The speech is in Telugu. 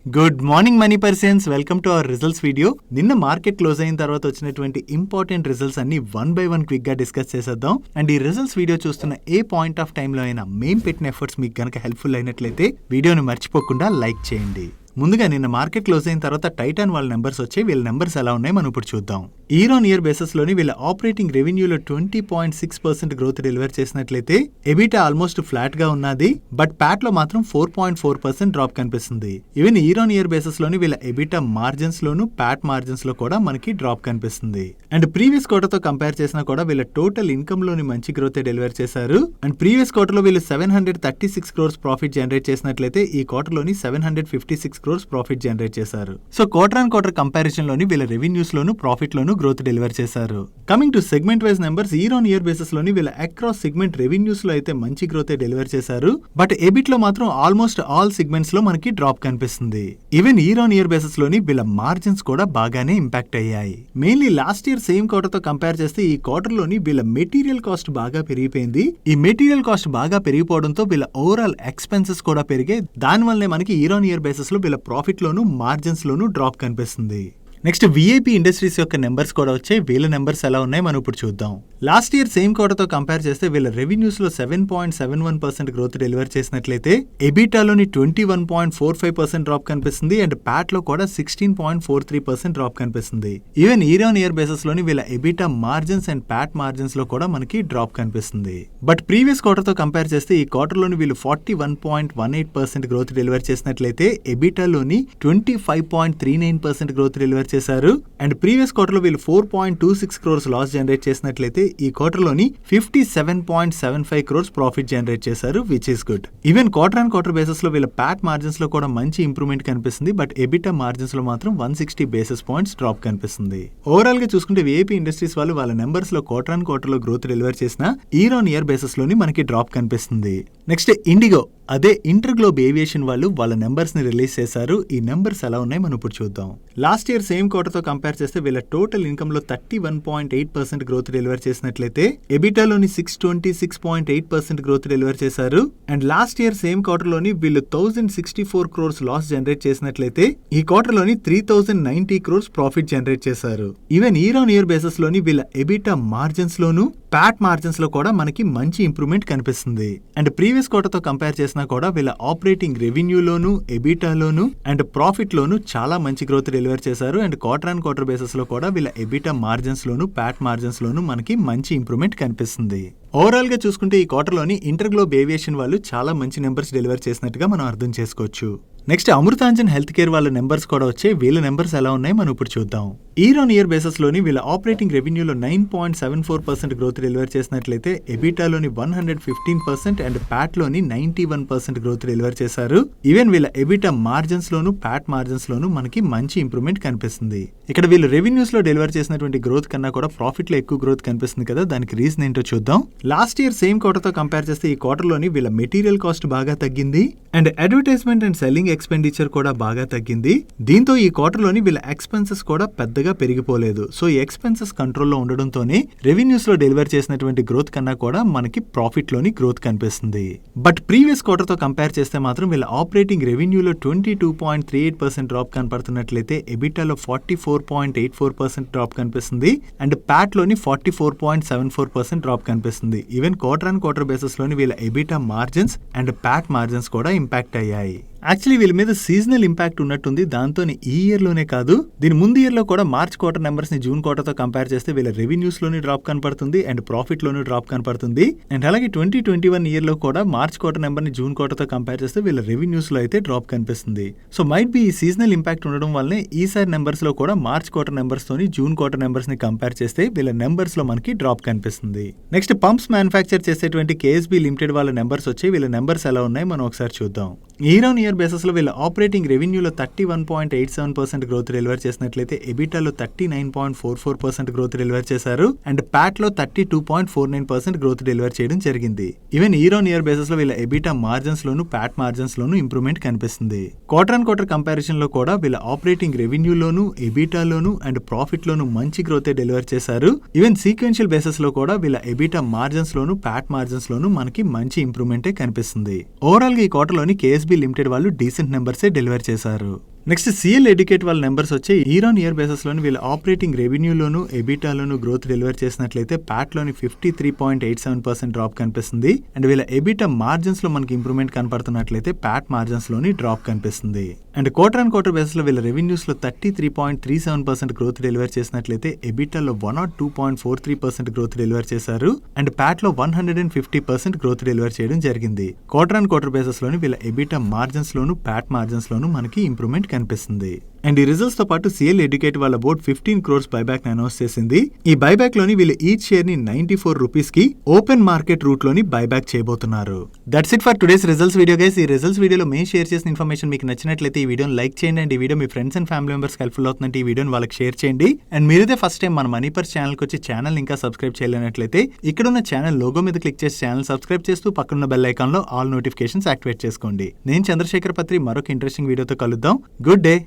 Good morning money persons, welcome to our results video. నిన్న మార్కెట్ క్లోజ్ అయిన తర్వాత వచ్చినటువంటి ఇంపార్టెంట్ రిజల్ట్స్ అన్ని వన్ బై వన్ క్విక్ గా డిస్కస్ చేసేద్దాం. అండ్ ఈ రిజల్ట్స్ వీడియో చూస్తున్న ఏ పాయింట్ ఆఫ్ టైమ్ లో అయినా మేము పెట్టిన ఎఫర్ట్స్ మీకు గనక హెల్ప్ఫుల్ అయినట్లయితే వీడియోని మర్చిపోకుండా లైక్ చేయండి. ముందుగా నిన్న మార్కెట్ క్లోజ్ అయిన తర్వాత టైటాన్ వాళ్ళ నెంబర్స్ వచ్చాయి. వీళ్ళ నెంబర్స్ ఎలా ఉన్నాయి మనం ఇప్పుడు చూద్దాం. ఇయర్ ఆన్ ఇయర్ బేసిస్ లోని వీళ్ళ ఆపరేటింగ్ రెవెన్యూలో 20.6% గ్రోత్ డెలివర్ చేసినట్లయితే ఎబిటా ఆల్మోస్ట్ ఫ్లాట్ గా ఉన్నది. బట్ ప్యాట్ లో మాత్రం 4.4% డ్రాప్ కనిపిస్తుంది. Even year on year basis లోని వీళ్ళ ఎబిటా మార్జిన్స్ లోను ప్యాట్ మార్జిన్స్ లో కూడా మనకి డ్రాప్ కనిపిస్తుంది. అండ్ ప్రీవియస్ క్వార్టర్ తో కంపేర్ చేసినా కూడా వీళ్ళ టోటల్ ఇన్కమ్ లోని మంచి గ్రోత్ డెలివర్ చేశారు. అండ్ ప్రీవియస్ క్వార్టర్ లో వీళ్ళు 736 crores ప్రాఫిట్ జనరేట్ చేసినట్లయితే ఈ క్వార్టర్ లోని 756 crores ప్రాఫిట్ జనరేట్ చేశారు. So quarter on quarter comparison లోని వీళ్ళ రెవెన్యూస్ లోను ప్రాఫిట్ లోను గ్రోత్ డెలివర్ చేశారు. Coming to segment wise numbers, year on year basis లోని వీళ్ళ అక్రాస్ సెగ్మెంట్ రెవెన్యూస్ లో అయితే మంచి గ్రోత్ డెలివర్ చేశారు. బట్ ఎబిట్ లో మాత్రం ఆల్మోస్ట్ ఆల్ సెగ్మెంట్స్ లో మనకి డ్రాప్ కనిపిస్తుంది. Even year on year basis లోని వీళ్ళ మార్జిన్స్ కూడా బాగానే ఇంపాక్ట్ అయ్యాయి. Mainly last year same quarter తో కంపేర్ చేస్తే ఈ క్వార్టర్ లోని వీళ్ళ మెటీరియల్ కాస్ట్ బాగా పెరిగిపోయింది. ఈ మెటీరియల్ కాస్ట్ బాగా పెరిగిపోవడంతో వీళ్ళ ఓవరాల్ ఎక్స్పెన్సెస్ కూడా పెరిగాయి. దాని వల్లనే మనకి ఇయర్ ఆన్ ఇయర్ బేసిస్ లో వీళ్ళ ప్రాఫిట్ లోను మార్జిన్స్ లోను డ్రాప్ కనిపిస్తుంది. నెక్స్ట్ విఐపి ఇండస్ట్రీస్ యొక్క నెంబర్స్ కూడా వచ్చాయి. వీళ్ళ నెంబర్స్ ఎలా ఉన్నాయి మనం ఇప్పుడు చూద్దాం. లాస్ట్ ఇయర్ సేమ్ క్వార్టర్ తో కంపేర్ చేస్తే వీళ్ళ రెవెన్యూస్ లో 7.71% గ్రోత్ డెలివర్ చేసినట్లయితే ఎబిటాలోని 21.45% డ్రాప్ కనిపిస్తుంది. అండ్ ప్యాట్ లో కూడా 16.43% డ్రాప్ కనిపిస్తుంది. Even year on year basis లోని వీళ్ళ EBITDA margins and Pat margins లో కూడా మనకి డ్రాప్ కనిపిస్తుంది. బట్ ప్రీవియస్ క్వార్టర్ తో కంపేర్ చేస్తే ఈ క్వార్టర్ లోని వీళ్ళు 41.18% గ్రోత్ డెలివర్ చేసినట్లయితే ఎబిటాలోని 25.39% గ్రోత్ డెలివర్ చేశారు. అండ్ ప్రీవియస్ క్వార్టర్ లో వీళ్ళు 4.26 crores లాస్ జనరేట్ చేసినట్లయితే ఈ క్వార్టర్ లోని 57.75 crores ప్రాఫిట్ జనరేట్ చేశారు, which is good. Even quarter on quarter basis లో వీళ్ళ ప్యాట్ మార్జిన్స్ లో కూడా మంచి ఇంప్రూవ్మెంట్ కనిపిస్తుంది. బట్ ఎబిటా మార్జిన్స్ లో మాత్రం 160 basis points డ్రాప్ కనిపిస్తుంది. ఓవరాల్ గా చూసుకుంటే విఐపి ఇండస్ట్రీస్ వాళ్ళు వాళ్ళ నెంబర్స్ లో క్వార్టర్ ఆన్ క్వార్టర్ లో గ్రోత్ డెలివర్ చేసిన ఇయర్ ఆన్ ఇయర్ బేసిస్ లోని మనకి డ్రాప్ కనిపిస్తుంది. నెక్స్ట్ ఇండిగో, అదే ఇంటర్గ్లోబ్ ఏవియేషన్ వాళ్ళు వాళ్ళ నెంబర్స్ ని రిలీజ్ చేశారు. ఈ నెంబర్స్ ఎలా ఉన్నాయి మనం ఇప్పుడు చూద్దాం. లాస్ట్ ఇయర్ సేమ్ క్వార్టర్ తో కంపేర్ చేస్తే వీళ్ళ టోటల్ ఇన్కమ్ లో 31.8% గ్రోత్ డెలివర్ చేసినట్లయితే ఎబిటాలోని 626.8% గ్రోత్ డెలివర్ చేశారు. And last year same quarter లోని వీళ్ళు 1064 crores లాస్ జనరేట్ చేసినట్లయితే ఈ క్వార్టర్ లోని 3090 crores ప్రాఫిట్ జనరేట్ చేశారు. Even year on year basis లోని వీళ్ళ ఎబిటా మార్జిన్స్ లోను ప్యాట్ మార్జిన్స్ లో కూడా మనకి మంచి ఇంప్రూవ్మెంట్ కనిపిస్తుంది. అండ్ ప్రీవియస్ క్వార్టర్ తో కంపేర్ చేసినా కూడా వీళ్ళ ఆపరేటింగ్ రెవెన్యూలోను ఎబిటాలోను అండ్ ప్రాఫిట్ లోను చాలా మంచి గ్రోత్ డెలివర్ చేశారు. And quarter on quarter basis లో కూడా వీళ్ళ ఎబిటా మార్జిన్స్ లోను ప్యాట్ మార్జిన్స్ లోను మనకి మంచి ఇంప్రూవ్మెంట్ కనిపిస్తుంది. ఓవరాల్ గా చూసుకుంటే ఈ క్వార్టర్ లోని ఇంటర్గ్లోబ్ ఏవియేషన్ వాళ్ళు చాలా మంచి నెంబర్స్ డెలివర్ చేసినట్టుగా మనం అర్థం చేసుకోవచ్చు. నెక్స్ట్ అమృతాంజన్ హెల్త్ కేర్ వాళ్ళ నెంబర్స్ కూడా వచ్చాయి. వీళ్ళ నెంబర్స్ ఎలా ఉన్నాయి మనం ఇప్పుడు చూద్దాం. ఇయర్ ఆన్ ఇయర్ బేసిస్ లోని వీళ్ళ ఆపరేటింగ్ రెవెన్యూలో 9.74% గ్రోత్ డెలివర్ చేసినట్లయితే ఎబిటాలోని 115% అండ్ ప్యాట్ లోని 91% గ్రోత్ డెలివర్ చేశారు. ఈవెన్ వీళ్ళ ఎబిటా మార్జిన్స్ లోను ప్యాట్ మార్జిన్స్ లోను మనకి మంచి ఇంప్రూవ్మెంట్ కనిపిస్తుంది. ఇక్కడ వీళ్ళు రెవెన్యూస్ లో డెలివర్ చేసినటువంటి గ్రోత్ కన్నా కూడా ప్రాఫిట్ లో ఎక్కువ గ్రోత్ కనిపిస్తుంది కదా, దానికి రీజన్ ఏంటో చూద్దాం. లాస్ట్ ఇయర్ సేమ్ క్వార్టర్ తో కంపేర్ చేస్తే ఈ క్వార్టర్ లోని వీళ్ళ మెటీరియల్ కాస్ట్ బాగా తగ్గింది. And advertisement and selling expenditure కూడా బాగా తగ్గింది. దీంతో ఈ క్వార్టర్ లోని వీళ్ళ ఎక్స్పెన్సెస్ కూడా పెద్దగా పెరిగిపోలేదు. సో ఈ ఎక్స్పెన్సెస్ కంట్రోల్లో ఉండడంతోనే రెవెన్యూస్ లో డెలివర్ చేసినటువంటి గ్రోత్ కన్నా కూడా మనకి ప్రాఫిట్ లోని గ్రోత్ కనిపిస్తుంది. బట్ ప్రీవియస్ క్వార్టర్ తో కంపేర్ చేస్తే మాత్రం వీళ్ళ ఆపరేటింగ్ రెవెన్యూలో 22.38% డ్రాప్ కనపడుతున్నట్లయితే ఎబిటాలో 44.84% డ్రాప్ కనిపిస్తుంది. అండ్ ప్యాట్ లోని 44.74% డ్రాప్ కనిపిస్తుంది. Even quarter on quarter basis లోని వీళ్ళ EBITDA margins and Pat margins కూడా ఇంపాక్ట్ అయ్యాయి. యాక్చువల్లీ వీళ్ళ మీద సీజనల్ ఇంపాక్ట్ ఉన్నట్టుంది. దాంతో ఈ ఇయర్ లోనే కాదు, దీని ముందు ఇయర్ లో కూడా మార్చ్ క్వార్టర్ నెంబర్స్ ని జూన్ క్వార్టర్ తో కంపేర్ చేస్తే వీళ్ళ రెవెన్యూస్ లోని డ్రాప్ కనపడుతుంది అండ్ ప్రాఫిట్ లోని డ్రాప్ కనపడుతుంది. అండ్ అలాగే 2021 ఇయర్ లో కూడా మార్చ్ క్వార్టర్ నెంబర్ ని జూన్ క్వార్టర్ తో కంపేర్ చేస్తే వీళ్ళ రెవెన్యూస్ లో అయితే డ్రాప్ కనిపిస్తుంది. సో మైట్ బి ఈ సీజనల్ ఇంపాక్ట్ ఉండడం వల్లనే ఈసారి నెంబర్స్ లో కూడా మార్చ్ క్వార్టర్ నెంబర్స్ తోని జూన్ క్వార్టర్ నెంబర్స్ ని కంపేర్ చేస్తే వీళ్ళ నెంబర్స్ లో మనకి డ్రాప్ కనిపిస్తుంది. నెక్స్ట్ పంప్స్ మ్యానుఫ్యాక్చర్ చేసేటువంటి KSB Ltd వాళ్ళ నెంబర్స్ వచ్చాయి. వీళ్ళ నెంబర్స్ ఎలా ఉన్నాయి మనం ఒకసారి చూద్దాం. ఇయర్ ఆన్ ఇయర్ బేసిస్ లో వీళ్ళ ఆపరేటింగ్ రెవెన్యూలో 31.87% గ్రోత్ డెలివర్ చేసినట్లయితే ఎబిటాలో 39.44% గ్రోత్ డెలివర్ చేశారు. అండ్ ప్యాట్ లో 32.49% గ్రోత్ డెలివర్ చేయడం జరిగింది. Even year on year basis లో వీళ్ళ ఎబిటా మార్జిన్స్ లోను ప్యాట్ మార్జిన్స్ లోను ఇంప్రూవ్మెంట్ కనిపిస్తుంది. క్వార్టర్ ఆన్ క్వార్టర్ కంపారిజన్ లో కూడా వీళ్ళ ఆపరేటింగ్ రెవెన్యూలోను ఎబిటాలోను అండ్ ప్రాఫిట్ లోను మంచి గ్రోత్ డెలివర్ చేశారు. ఈవెన్ సీక్వెన్షియల్ బేసిస్ లో కూడా వీళ్ళ ఎబిటా మార్జిన్స్ లోను ప్యాట్ మార్జిన్స్ లోను మనకి మంచి ఇంప్రూవ్మెంటే కనిపిస్తుంది. ఓవరాల్ గా ఈ క్వార్టర్ లోని KSB Ltd వాళ్ళు డీసెంట్ నెంబర్సే డెలివర్ చేశారు. నెక్స్ట్ CLEducate వాళ్ళ నెంబర్స్ వచ్చి ఇయర్ ఆన్ ఇయర్ బేసిస్ లోని వీళ్ళ ఆపరేటింగ్ రెవెన్యూలోను ఎబిటాలోను గ్రోత్ డెలివర్ చేసినట్లయితే ప్యాట్ లోని 53.87% డ్రాప్ కనిపిస్తుంది. అండ్ వీళ్ళ ఎబిటా మార్జిన్స్ లో మనకి ఇంప్రూవ్మెంట్ కనపడుతున్నట్లయితే ప్యాట్ మార్జిన్స్ లోని డ్రాప్ కనిపిస్తుంది. And quarter and quarter basis లో వీళ్ళ రెవెన్యూస్ లో 33.37% గ్రోత్ డెలివర్ చేసినట్లయితే ఎబిటాలో 102.43% గ్రోత్ డెలివర్ చేశారు. అండ్ ప్యాట్ లో 150% గ్రోత్ డెలివర్ చేయడం జరిగింది. క్వార్టర్ అండ్ క్వార్టర్ బేసిస్ లోని వీళ్ళ ఎబిటా మార్జిన్స్ లోను ప్యాట్ మార్జిన్స్ లోను మనకి ఇంప్రూవ్మెంట్ కనిపిస్తుంది. అండ్ ఈ రిజల్ట్స్ తో పాటు CLEducate వాళ్ళ బోర్డ్ 15 crores బైబ్యాక్ అనౌన్స్ చేసింది. ఈ బైబ్యాక్ లోని వీళ్ళు ఈచ్ షేర్ ని 94 రూపీస్ కి ఓపెన్ మార్కెట్ రూట్ లోని బైబ్యాక్ చేయబోతున్నారు. That's it for today's results video guys. ఈ రిజల్ట్స్ వీడియోలో మేము షేర్ చేసిన ఇన్ఫర్మేషన్ మీకు నచ్చినట్లయితే ఈ వీడియోని లైక్ చేయండి. అండ్ ఈ video me friends and family members helpful అవుతుందంటే ఈ వీడియోని వాళ్ళకి షేర్ చేయండి. అండ్ మీరైతే ఫస్ట్ టైం మన మనీ పర్స్ ఛానల్ కి వచ్చి ఛానల్ ఇంకా సబ్స్క్రైబ్ చేయలేనట్లయితే ఇక్కడ ఉన్న ఛానల్ లోగో మీద క్లిక్ చేసి ఛానల్ సబ్స్క్రైబ్ చేస్తూ పక్కన బెల్ ఐకాన్ లో ఆల్ నోటిఫికేషన్స్ యాక్టివేట్ చేసుకోండి. నేను చంద్రశేఖర్ పత్రి మరొక ఇంట్రెస్టింగ్ వీడియోతో కలుద్దాం. Good day.